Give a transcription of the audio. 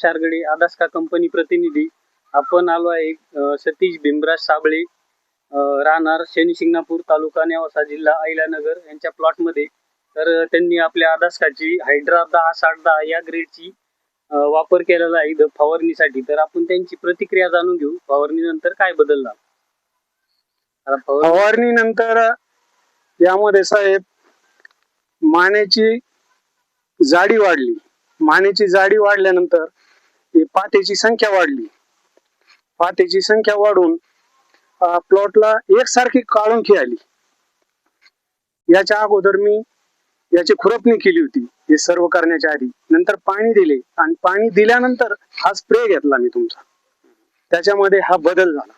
Satish Argade, आदास्का company प्रतिनिधी. आपण आलो आहे सतीश भीमराज साबळे, राहणार शनी शिंगणापूर, तालुका नेवासा, जिल्हा अहिल्यानगर यांच्या प्लॉटमध्ये. तर त्यांनी आपल्या आदास्काची हायड्रा 10-60-10 या ग्रेडची वापर केलेला आहे फवारणीसाठी. तर आपण त्यांची प्रतिक्रिया जाणून घेऊ. फवारणीनंतर काय बदल झाला? फवारणीनंतर यामध्ये साहेब मानेची जाडी वाढली. मानेची जाडी वाढल्यानंतर पात्याची संख्या वाढली. पात्याची संख्या वाढून प्लॉटला एकसारखी काळुंखी आली. याच्या अगोदर मी याची खुरपणी केली होती हे सर्व करण्याच्या आधी. नंतर पाणी दिले आणि पाणी दिल्यानंतर हा स्प्रे घेतला मी तुमचा. त्याच्यामध्ये हा बदल झाला.